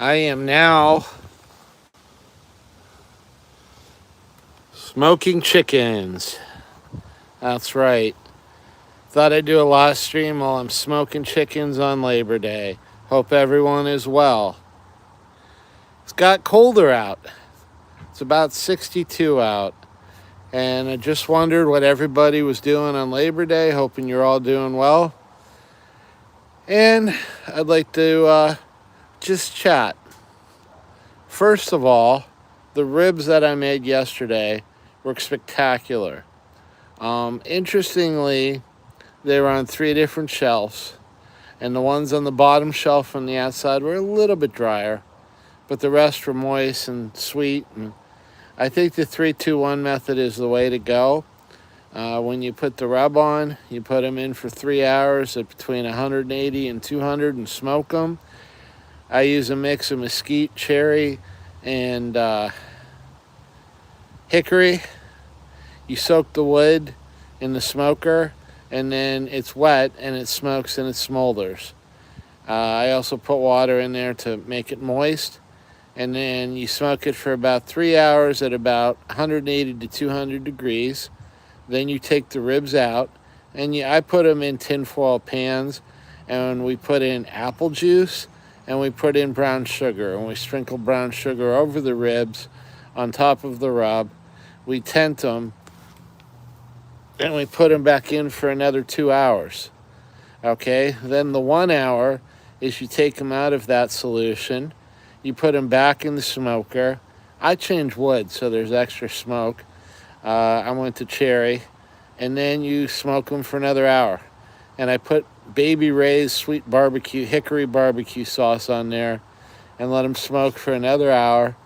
I am now smoking chickens. That's right. Thought I'd do a live stream while I'm smoking chickens on Labor Day. Hope everyone is well. It's got colder out. It's about 62 out. And I just wondered what everybody was doing on Labor Day. Hoping you're all doing well. And I'd like to just chat. First of all, the ribs that I made yesterday were spectacular. Interestingly, they were on 3 different shelves, and the ones on the bottom shelf on the outside were a little bit drier, but the rest were moist and sweet. And I think the 3-2-1 method is the way to go. When you put the rub on, you put them in for 3 hours at between 180 and 200 and smoke them. I use a mix of mesquite, cherry, and hickory. You soak the wood in the smoker, and then it's wet and it smokes and it smolders. I also put water in there to make it moist, and then you smoke it for about 3 hours at about 180 to 200 degrees. Then you take the ribs out, and I put them in tinfoil pans, and we put in apple juice, and we put in brown sugar, and we sprinkle brown sugar over the ribs on top of the rub. We tent them, and we put them back in for another 2 hours. Okay, then the 1 hour is you take them out of that solution, you put them back in the smoker. I change wood so there's extra smoke. I went to cherry, and then you smoke them for another hour. And I put Baby Ray's sweet barbecue, hickory barbecue sauce on there, and let them smoke for another hour.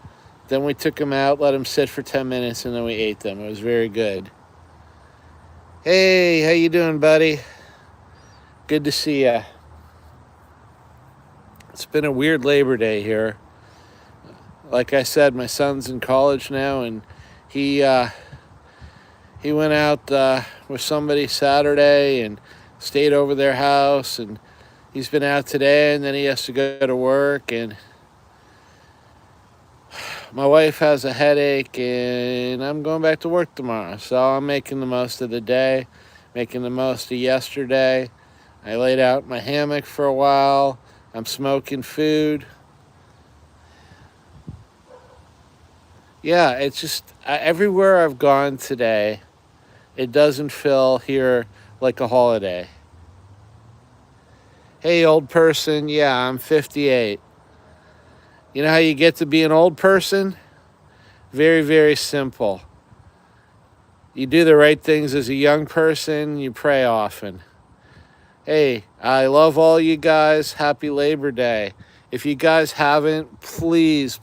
Then we took them out, let them sit for 10 minutes, and then we ate them. It was very good. Hey, how you doing, buddy? Good to see ya. It's been a weird Labor Day here. Like I said, my son's in college now, and he went out with somebody Saturday and stayed over their house, and he's been out today, and then he has to go to work, and my wife has a headache, and I'm going back to work tomorrow. So I'm making the most of the day, making the most of yesterday. I laid out in my hammock for a while. I'm smoking food. Yeah, it's just everywhere I've gone today, it doesn't feel here like a holiday. Hey, old person, yeah, I'm 58. You know how you get to be an old person? Very, very simple. You do the right things as a young person, you pray often. Hey, I love all you guys. Happy Labor Day. If you guys haven't, please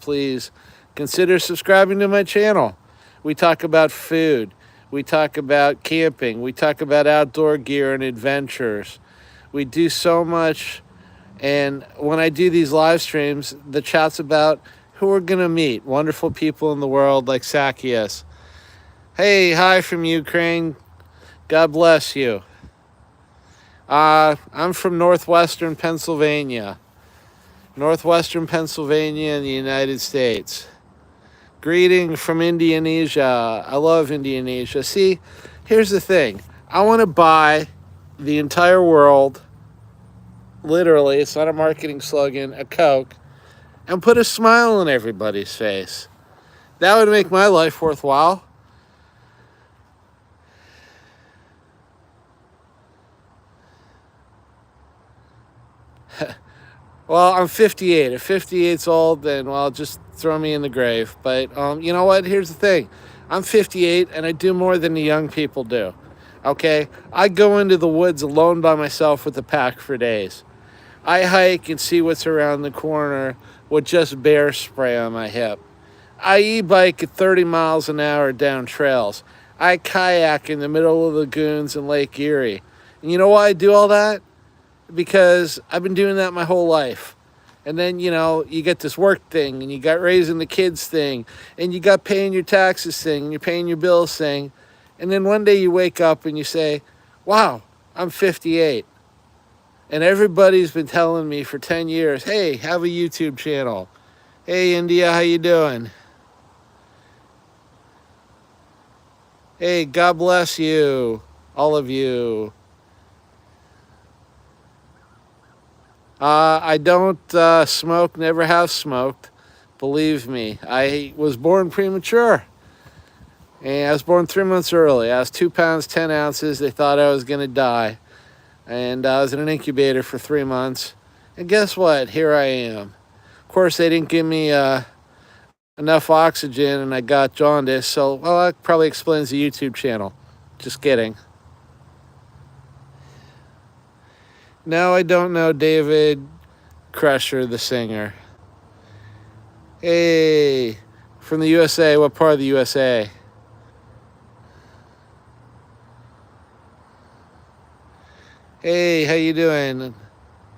consider subscribing to my channel. We talk about food. We talk about camping. We talk about outdoor gear and adventures. We do so much. And when I do these live streams, the chat's about who we're going to meet. Wonderful people in the world like Zacchaeus. Hey, hi from Ukraine. God bless you. I'm from northwestern Pennsylvania. Northwestern Pennsylvania in the United States. Greeting from Indonesia. I love Indonesia. See, here's the thing. I want to buy the entire world, literally, it's not a marketing slogan, a Coke, and put a smile on everybody's face. That would make my life worthwhile. Well, I'm 58. If 58's old, then, well, just throw me in the grave. But you know what? Here's the thing. I'm 58, and I do more than the young people do. Okay? I go into the woods alone by myself with a pack for days. I hike and see what's around the corner with just bear spray on my hip. I e-bike at 30 miles an hour down trails. I kayak in the middle of lagoons in Lake Erie. And you know why I do all that? Because I've been doing that my whole life. And then, you get this work thing, and you got raising the kids thing, and you got paying your taxes thing, and you're paying your bills thing. And then one day you wake up and you say, wow, I'm 58. And everybody's been telling me for 10 years, hey, have a YouTube channel. Hey, India, how you doing? Hey, God bless you, all of you. I don't smoke, never have smoked. Believe me, I was born premature. And I was born 3 months early. I was 2 pounds, 10 ounces. They thought I was going to die. And I was in an incubator for 3 months. And guess what? Here I am. Of course, they didn't give me enough oxygen and I got jaundice. So, well, that probably explains the YouTube channel. Just kidding. No, I don't know David Crusher, the singer. Hey, from the USA. What part of the USA? Hey, how you doing?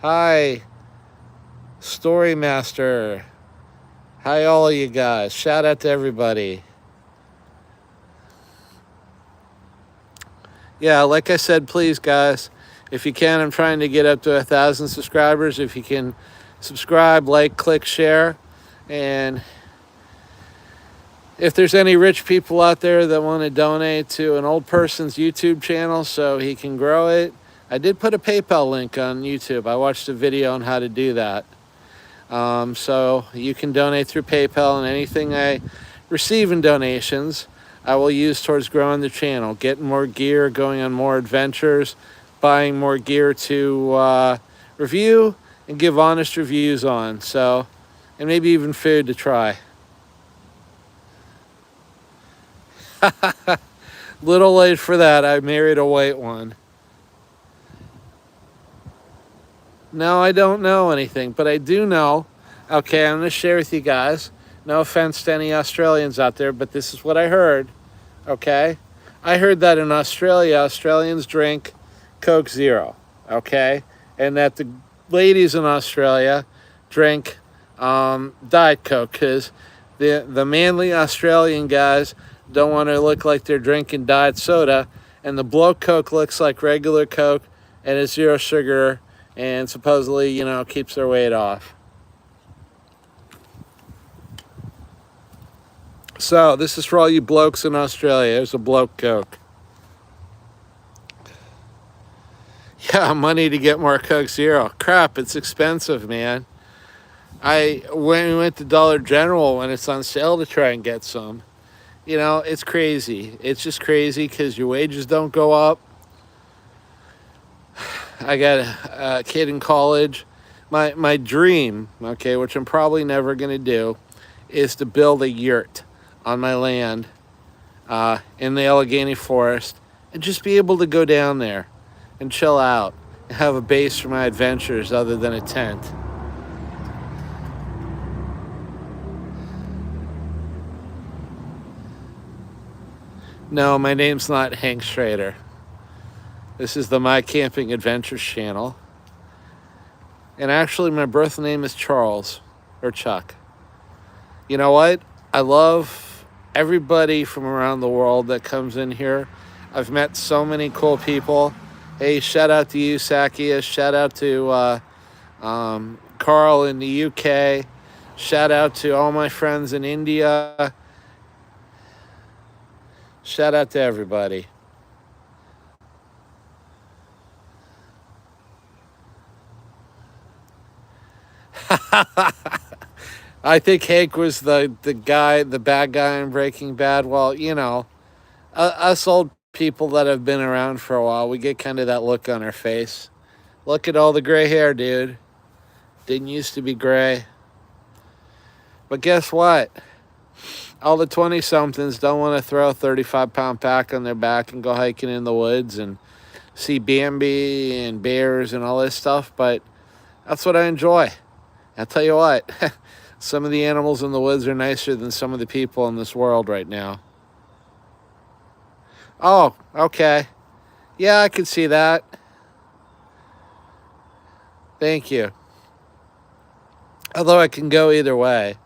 Hi, Story Master. Hi, all of you guys. Shout out to everybody. Yeah, like I said, please, guys, if you can, I'm trying to get up to 1,000 subscribers. If you can subscribe, like, click, share. And if there's any rich people out there that want to donate to an old person's YouTube channel so he can grow it, I did put a PayPal link on YouTube. I watched a video on how to do that. So you can donate through PayPal, and anything I receive in donations, I will use towards growing the channel, getting more gear, going on more adventures, buying more gear to review and give honest reviews on. So, and maybe even food to try. Little late for that. I married a white one. No, I don't know anything, but I do know. Okay, I'm going to share with you guys. No offense to any Australians out there, but this is what I heard. Okay? I heard that in Australia, Australians drink Coke Zero. Okay? And that the ladies in Australia drink Diet Coke because the manly Australian guys don't want to look like they're drinking diet soda, and the bloke Coke looks like regular Coke and it's zero sugar and supposedly, keeps their weight off. So this is for all you blokes in Australia. There's a bloke Coke. Yeah, money to get more Coke Zero. Crap, it's expensive, man. We went to Dollar General when it's on sale to try and get some. It's crazy. It's just crazy because your wages don't go up. I got a kid in college. My dream, okay, which I'm probably never going to do, is to build a yurt on my land in the Allegheny Forest and just be able to go down there and chill out and have a base for my adventures other than a tent. No, my name's not Hank Schrader. This is the My Camping Adventures channel. And actually, my birth name is Charles, or Chuck. You know what? I love everybody from around the world that comes in here. I've met so many cool people. Hey, shout out to you, Sakias. Shout out to Carl in the UK. Shout out to all my friends in India. Shout out to everybody. I think Hank was the bad guy in Breaking Bad. Well, us old people that have been around for a while, we get kind of that look on our face. Look at all the gray hair, dude. Didn't used to be gray. But guess what? All the 20-somethings don't want to throw a 35-pound pack on their back and go hiking in the woods and see Bambi and bears and all this stuff, but that's what I enjoy. I'll tell you what, some of the animals in the woods are nicer than some of the people in this world right now. Oh, okay. Yeah, I could see that. Thank you. Although I can go either way.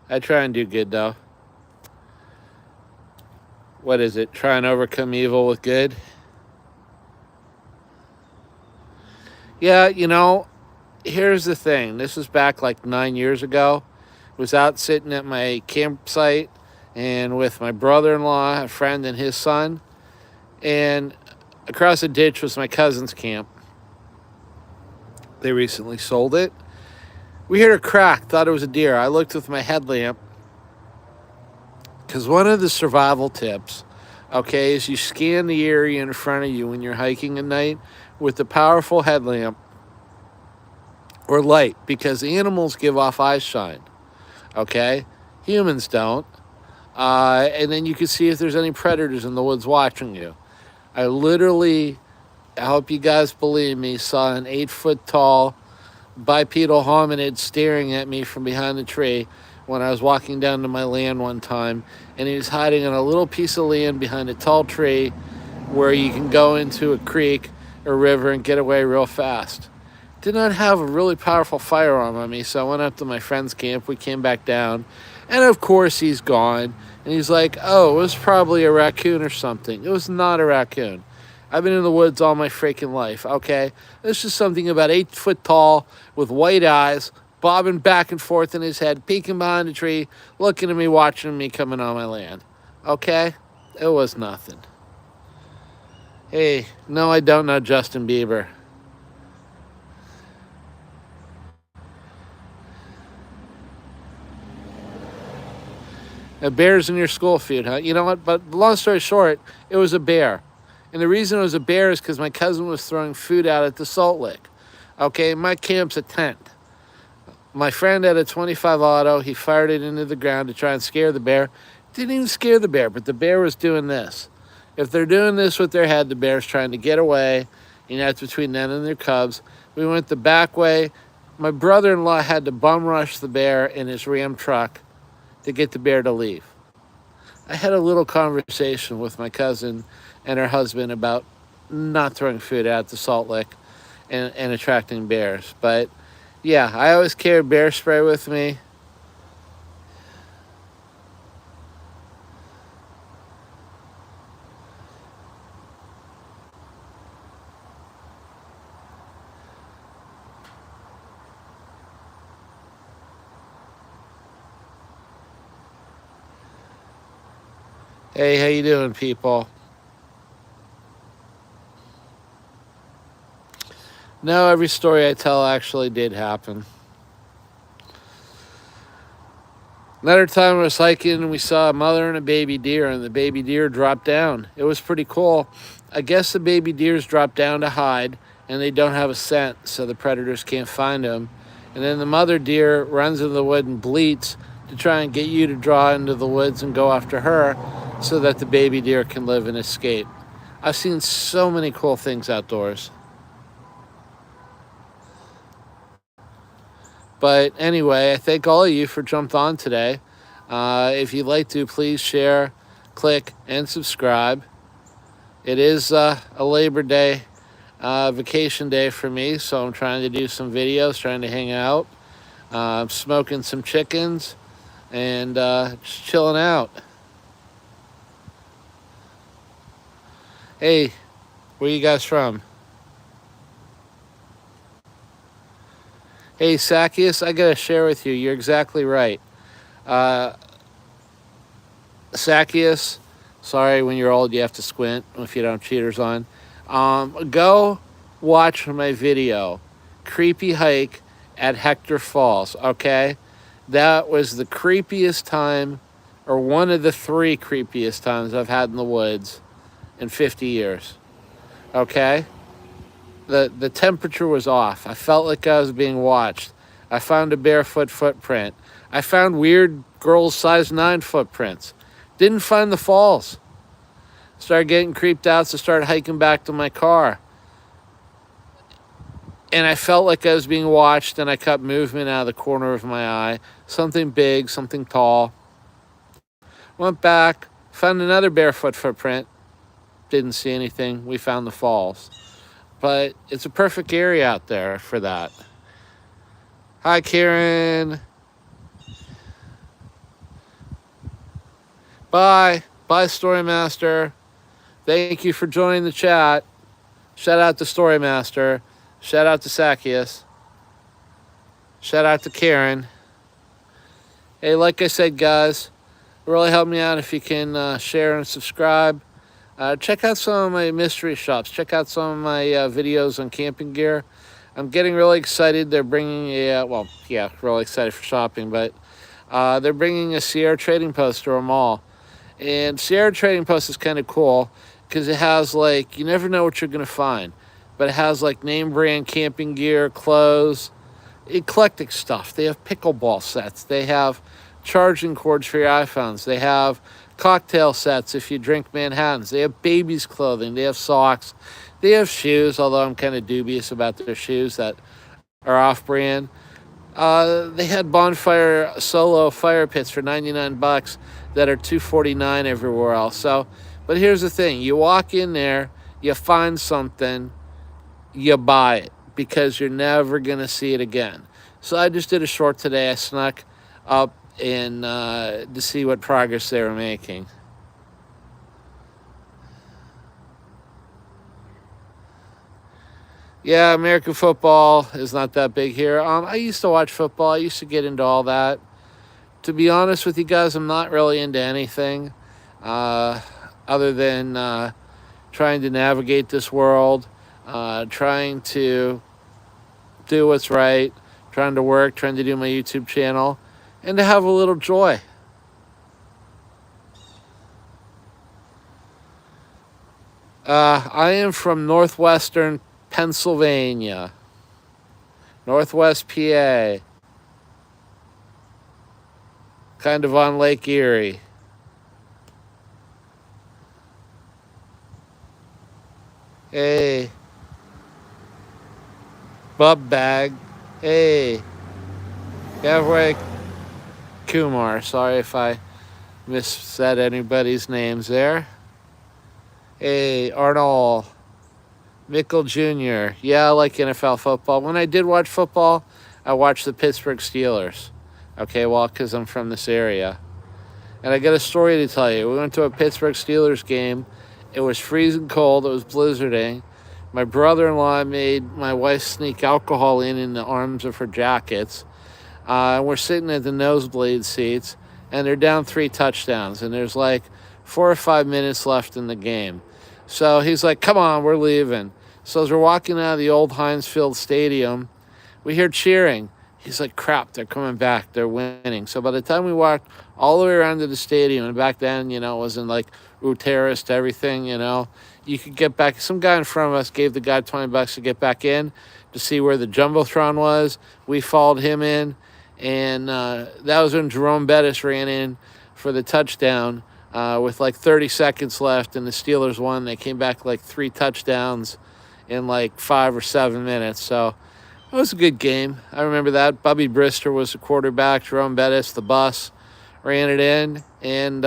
I try and do good, though. What is it? Try and overcome evil with good? Yeah, here's the thing. This was back like 9 years ago. I was out sitting at my campsite and with my brother-in-law, a friend, and his son. And across the ditch was my cousin's camp. They recently sold it. We heard a crack, thought it was a deer. I looked with my headlamp because one of the survival tips, okay, is you scan the area in front of you when you're hiking at night with a powerful headlamp or light, because animals give off eye shine, okay? Humans don't. And then you can see if there's any predators in the woods watching you. I literally, I hope you guys believe me, saw an 8-foot tall bipedal hominid staring at me from behind the tree when I was walking down to my land one time, and he was hiding on a little piece of land behind a tall tree where you can go into a creek or river and get away real fast. Did not have a really powerful firearm on me, so I went up to my friend's camp. We came back down, and of course he's gone. And he's like, oh, it was probably a raccoon or something. It was not a raccoon. I've been in the woods all my freaking life, okay? This is something about 8 foot tall with white eyes, bobbing back and forth in his head, peeking behind a tree, looking at me, watching me coming on my land, okay? It was nothing. Hey, no, I don't know Justin Bieber. A bear's in your school feud, huh? You know what? But long story short, it was a bear. And the reason it was a bear is because my cousin was throwing food out at the salt lick. Okay, my camp's a tent. My friend had a 25 auto. He fired it into the ground to try and scare the bear. Didn't even scare the bear, but the bear was doing this. If they're doing this with their head, the bear's trying to get away. You know, it's between them and their cubs. We went the back way. My brother-in-law had to bum rush the bear in his Ram truck to get the bear to leave. I had a little conversation with my cousin and her husband about not throwing food out the salt lick and attracting bears. But yeah, I always carry bear spray with me. Hey, how you doing, people? No, every story I tell actually did happen. Another time I was hiking and we saw a mother and a baby deer, and the baby deer dropped down. It was pretty cool. I guess the baby deers drop down to hide, and they don't have a scent, so the predators can't find them. And then the mother deer runs into the wood and bleats to try and get you to draw into the woods and go after her so that the baby deer can live and escape. I've seen so many cool things outdoors. But anyway, I thank all of you for jumping on today. If you'd like to, please share, click, and subscribe. It is a Labor Day vacation day for me, so I'm trying to do some videos, trying to hang out. Smoking some chickens and just chilling out. Hey, where you guys from? Hey, Zacchaeus, I gotta share with you. You're exactly right. Zacchaeus, sorry, when you're old you have to squint if you don't have cheaters on. Go watch my video, Creepy Hike at Hector Falls, okay? That was the creepiest time, or one of the 3 creepiest times I've had in the woods in 50 years, okay? The temperature was off. I felt like I was being watched. I found a barefoot footprint. I found weird girls' size 9 footprints. Didn't find the falls. Started getting creeped out, so started hiking back to my car. And I felt like I was being watched, and I caught movement out of the corner of my eye. Something big, something tall. Went back, found another barefoot footprint. Didn't see anything. We found the falls. But it's a perfect area out there for that. Hi, Karen. Bye. Bye, Storymaster. Thank you for joining the chat. Shout out to Storymaster. Shout out to Zacchaeus. Shout out to Karen. Hey, like I said, guys, really help me out if you can share and subscribe. Check out some of my mystery shops. Check out some of my videos on camping gear. I'm getting really excited. They're bringing really excited for shopping, but they're bringing a Sierra Trading Post to a mall. And Sierra Trading Post is kind of cool because it has, like, you never know what you're going to find, but it has, like, name brand camping gear, clothes, eclectic stuff. They have pickleball sets. They have charging cords for your iPhones. They have cocktail sets if you drink Manhattans. They have babies' clothing. They have socks. They have shoes, although I'm kind of dubious about their shoes that are off-brand. They had Bonfire Solo fire pits for 99 bucks that are $249 everywhere else. So, but here's the thing. You walk in there, you find something, you buy it because you're never going to see it again. So I just did a short today. I snuck up and to see what progress they were making. Yeah, American football is not that big here. I used to watch football. I used to get into all that. To be honest with you guys, I'm not really into anything other than trying to navigate this world, trying to do what's right, trying to work, trying to do my YouTube channel, and to have a little joy. I am from northwestern Pennsylvania, Northwest PA, kind of on Lake Erie. Hey, Bub Bag. Hey, Gavway Kumar. Sorry if I missaid anybody's names there. Hey, Arnold. Mickle Jr. Yeah, I like NFL football. When I did watch football, I watched the Pittsburgh Steelers. Okay, well, because I'm from this area. And I got a story to tell you. We went to a Pittsburgh Steelers game. It was freezing cold. It was blizzarding. My brother-in-law made my wife sneak alcohol in the arms of her jackets. We're sitting at the nosebleed seats, and they're down 3 touchdowns. And there's like 4 or 5 minutes left in the game. So he's like, come on, we're leaving. So as we're walking out of the old Heinz Field Stadium, we hear cheering. He's like, crap, they're coming back. They're winning. So by the time we walked all the way around to the stadium, and back then, it wasn't like terrorist everything, you could get back. Some guy in front of us gave the guy $20 to get back in to see where the Jumbotron was. We followed him in, and that was when Jerome Bettis ran in for the touchdown. With like 30 seconds left, and the Steelers won. They came back like 3 touchdowns in like 5 or 7 minutes. So it was a good game. I remember that. Bubby Brister was the quarterback. Jerome Bettis, the bus, ran it in. And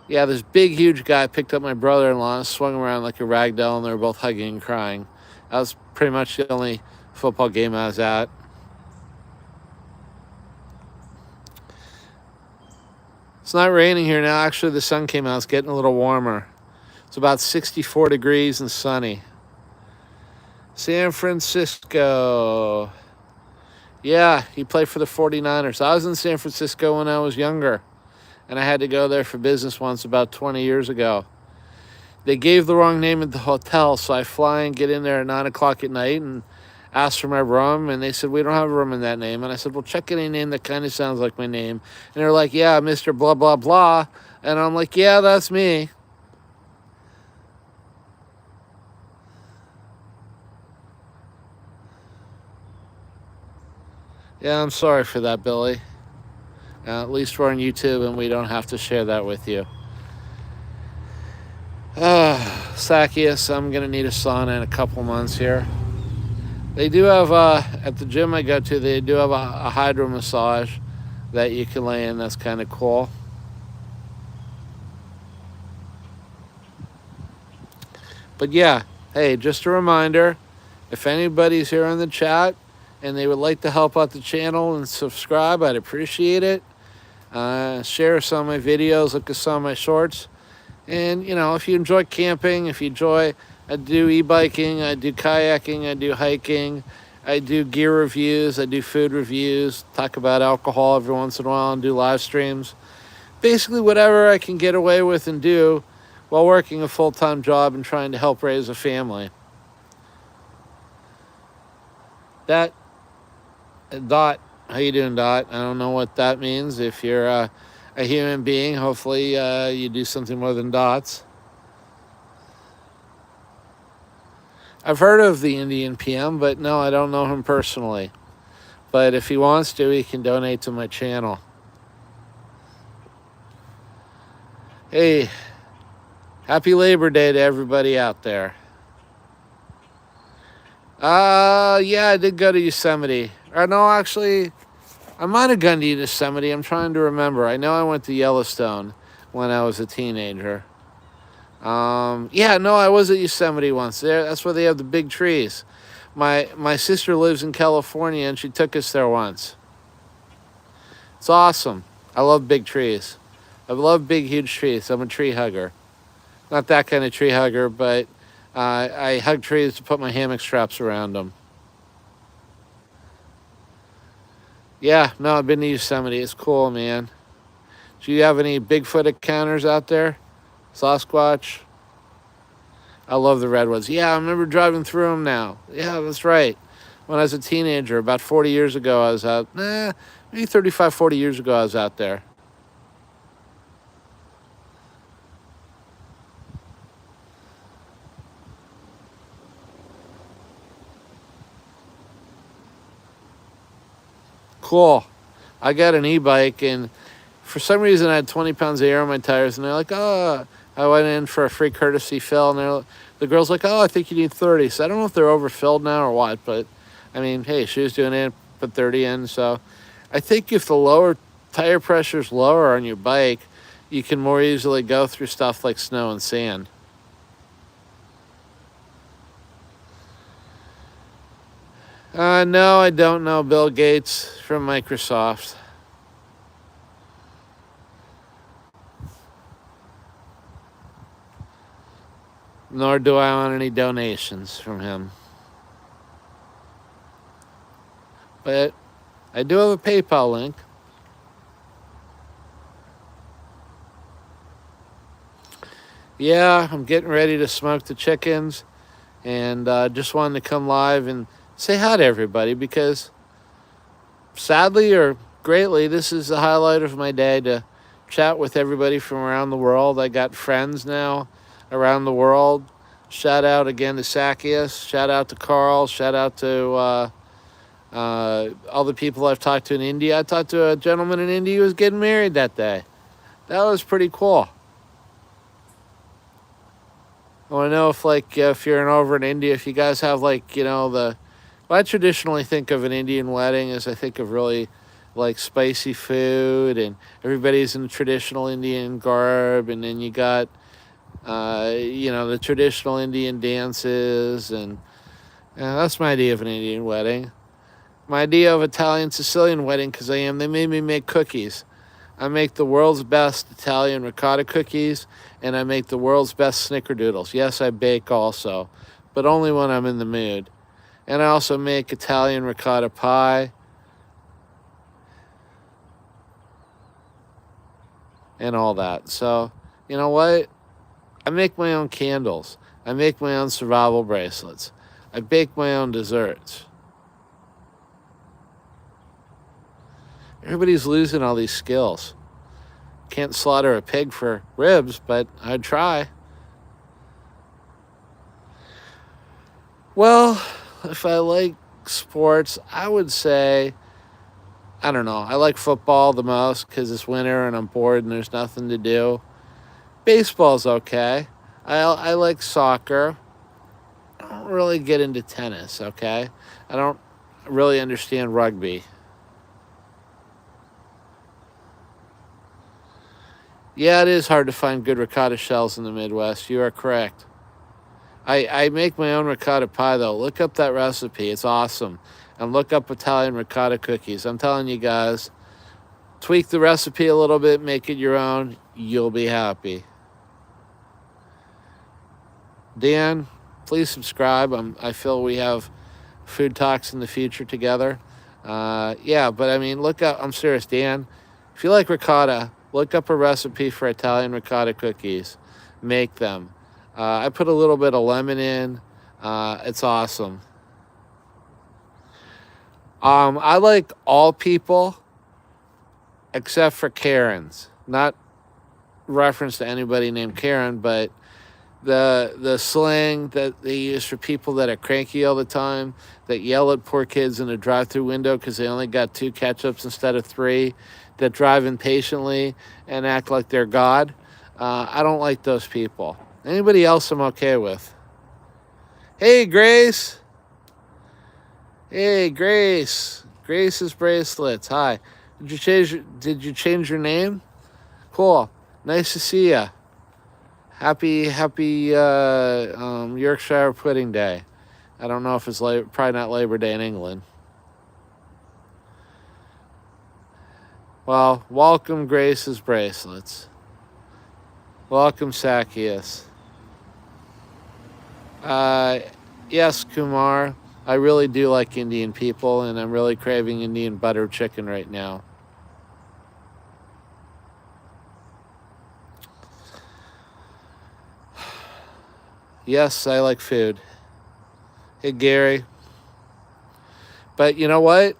this big, huge guy picked up my brother-in-law and swung him around like a rag doll, and they were both hugging and crying. That was pretty much the only football game I was at. It's not raining here now. Actually, the sun came out. It's getting a little warmer. It's about 64 degrees and sunny. San Francisco. Yeah, he played for the 49ers. I was in San Francisco when I was younger, and I had to go there for business once about 20 years ago. They gave the wrong name at the hotel, so I fly and get in there at 9 o'clock at night and asked for my room, and they said, we don't have a room in that name. And I said, well, check any name that kind of sounds like my name. And they're like, yeah, Mr. Blah, blah, blah. And I'm like, yeah, that's me. Yeah, I'm sorry for that, Billy. At least we're on YouTube, and we don't have to share that with you. Zacchaeus, I'm going to need a sauna in a couple months here. They do have, at the gym I go to, they do have a hydro massage that you can lay in. That's kind of cool. But yeah, hey, just a reminder, if anybody's here on the chat and they would like to help out the channel and subscribe, I'd appreciate it. Share some of my videos, look at some of my shorts. And, if you enjoy camping, I do e-biking, I do kayaking, I do hiking, I do gear reviews, I do food reviews, talk about alcohol every once in a while, and do live streams. Basically, whatever I can get away with and do while working a full-time job and trying to help raise a family. That, Dot, how you doing, Dot? I don't know what that means. If you're a human being, hopefully you do something more than dots. I've heard of the Indian PM, but no, I don't know him personally. But if he wants to, he can donate to my channel. Hey, happy Labor Day to everybody out there. Yeah, I did go to Yosemite. Or no, actually, I might have gone to Yosemite. I'm trying to remember. I know I went to Yellowstone when I was a teenager. Yeah, no, I was at Yosemite once. That's where they have the big trees. My sister lives in California, and she took us there once. It's awesome. I love big trees. I love big, huge trees. I'm a tree hugger. Not that kind of tree hugger, but I hug trees to put my hammock straps around them. Yeah, no, I've been to Yosemite. It's cool, man. Do you have any Bigfoot encounters out there? Sasquatch? I love the redwoods. Yeah, I remember driving through them now. Yeah, that's right. When I was a teenager, about 40 years ago, I was out. Maybe 35, 40 years ago, I was out there. Cool. I got an e-bike, and for some reason I had 20 pounds of air on my tires, and they're like, oh, I went in for a free courtesy fill, and the girl's like, oh, I think you need 30. So I don't know if they're overfilled now or what, but I mean, hey, she was doing it, put 30 in. So I think if the lower tire pressure is lower on your bike, you can more easily go through stuff like snow and sand. No, I don't know Bill Gates from Microsoft. Nor do I want any donations from him. But I do have a PayPal link. Yeah, I'm getting ready to smoke the chickens, and just wanted to come live and say hi to everybody, because sadly or greatly, this is the highlight of my day, to chat with everybody from around the world. I got friends now around the world. Shout out again to Zacchaeus. Shout out to Carl. Shout out to all the people I've talked to in India. I talked to a gentleman in India who was getting married that day. That was pretty cool. I want to know if you're over in India, if you guys have what I traditionally think of an Indian wedding is, I think of really like spicy food, and everybody's in traditional Indian garb, and then you got the traditional Indian dances, and that's my idea of an Indian wedding. My idea of Italian Sicilian wedding, because they made me make cookies. I make the world's best Italian ricotta cookies, and I make the world's best snickerdoodles. Yes, I bake also, but only when I'm in the mood. And I also make Italian ricotta pie. And all that. So, you know what? I make my own candles. I make my own survival bracelets. I bake my own desserts. Everybody's losing all these skills. Can't slaughter a pig for ribs, but I'd try. Well, if I like sports, I would say, I don't know, I like football the most because it's winter and I'm bored and there's nothing to do. Baseball's okay. I like soccer. I don't really get into tennis, okay? I don't really understand rugby. Yeah, it is hard to find good ricotta shells in the Midwest. You are correct. I make my own ricotta pie, though. Look up that recipe. It's awesome. And look up Italian ricotta cookies. I'm telling you guys, tweak the recipe a little bit, make it your own. You'll be happy. Dan, please subscribe. I feel we have food talks in the future together. Yeah, but I mean, look up. I'm serious, Dan. If you like ricotta, look up a recipe for Italian ricotta cookies. Make them. I put a little bit of lemon in. It's awesome. I like all people except for Karens. Not reference to anybody named Karen, but the slang that they use for people that are cranky all the time, that yell at poor kids in a drive-through window because they only got 2 ketchups instead of 3, that drive impatiently and act like they're God. I don't like those people. Anybody else I'm okay with. Hey, Grace. Hey, Grace. Grace's bracelets. Hi. Did you change your name? Cool. Nice to see ya. Happy Yorkshire Pudding Day. I don't know if it's probably not Labor Day in England. Well, welcome Grace's bracelets. Welcome Zacchaeus. Yes, Kumar. I really do like Indian people, and I'm really craving Indian butter chicken right now. Yes, I like food. Hey, Gary. But you know what?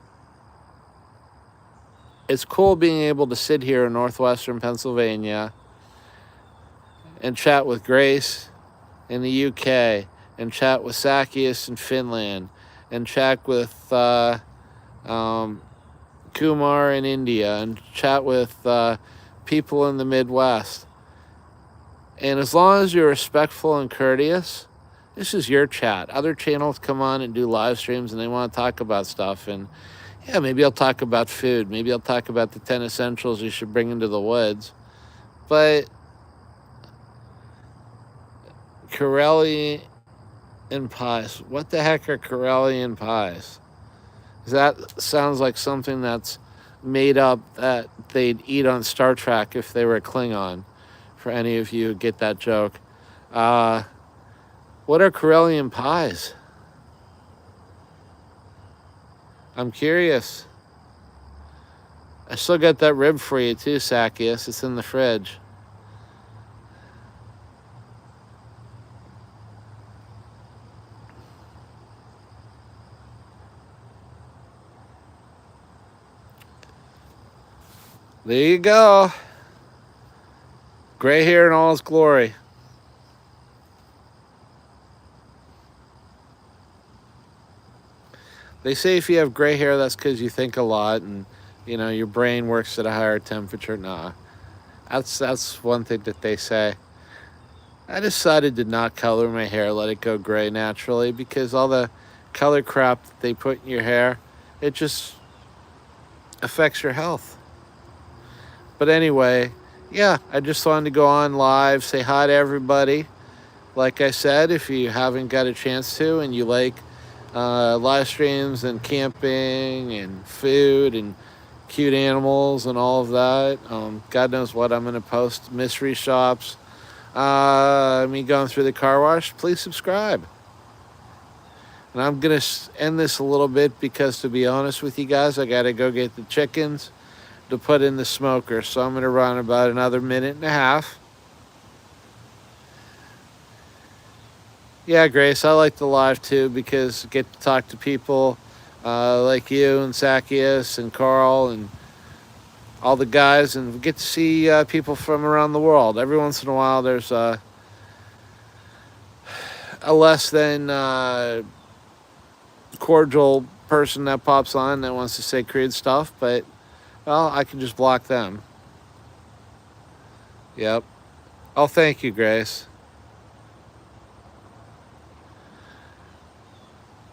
It's cool being able to sit here in northwestern Pennsylvania and chat with Grace in the UK, and chat with Zacchaeus in Finland, and chat with Kumar in India, and chat with people in the Midwest. And as long as you're respectful and courteous, this is your chat. Other channels come on and do live streams and they want to talk about stuff. And yeah, maybe I'll talk about food. Maybe I'll talk about the 10 essentials you should bring into the woods. But Karelian pies. What the heck are Karelian pies? That sounds like something that's made up that they'd eat on Star Trek if they were a Klingon. For any of you who get that joke. What are Karelian pies? I'm curious. I still got that rib for you too, Zacchaeus. It's in the fridge. There you go. Gray hair in all its glory. They say if you have gray hair, that's because you think a lot and, you know, your brain works at a higher temperature. Nah, that's one thing that they say. I decided to not color my hair, let it go gray naturally, because all the color crap that they put in your hair, it just affects your health. But anyway, yeah, I just wanted to go on live, say hi to everybody. Like I said, if you haven't got a chance to and you like live streams and camping and food and cute animals and all of that, God knows what I'm going to post, mystery shops, me going through the car wash, please subscribe. And I'm going to end this a little bit because, to be honest with you guys, I got to go get the chickens to put in the smoker. So I'm going to run about another minute and a half. Yeah, Grace, I like the live too because I get to talk to people like you and Zacchaeus and Carl and all the guys, and we get to see people from around the world. Every once in a while there's a less than cordial person that pops on that wants to say crude stuff, but well, I can just block them. Yep. Oh, thank you, Grace.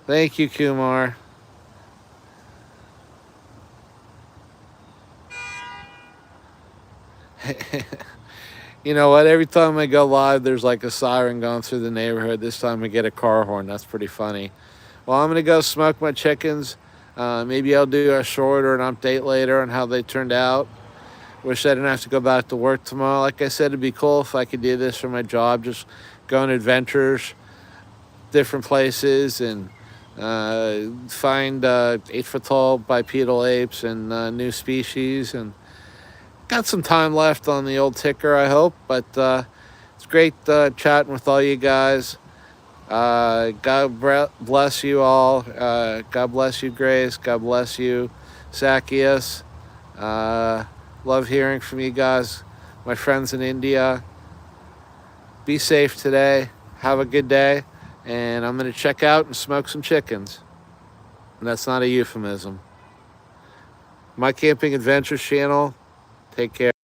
Thank you, Kumar. You know what? Every time I go live, there's like a siren going through the neighborhood. This time I get a car horn. That's pretty funny. Well, I'm going to go smoke my chickens. Maybe I'll do a short or an update later on how they turned out. Wish I didn't have to go back to work tomorrow. Like I said, it'd be cool if I could do this for my job, just go on adventures, different places, and find 8-foot tall bipedal apes and new species, and got some time left on the old ticker, I hope. But it's great chatting with all you guys. God bless you all. God bless you, Grace. God bless you, Zacchaeus. Love hearing from you guys, my friends in India. Be safe today. Have a good day. And I'm going to check out and smoke some chickens. And that's not a euphemism. My Camping Adventures channel. Take care.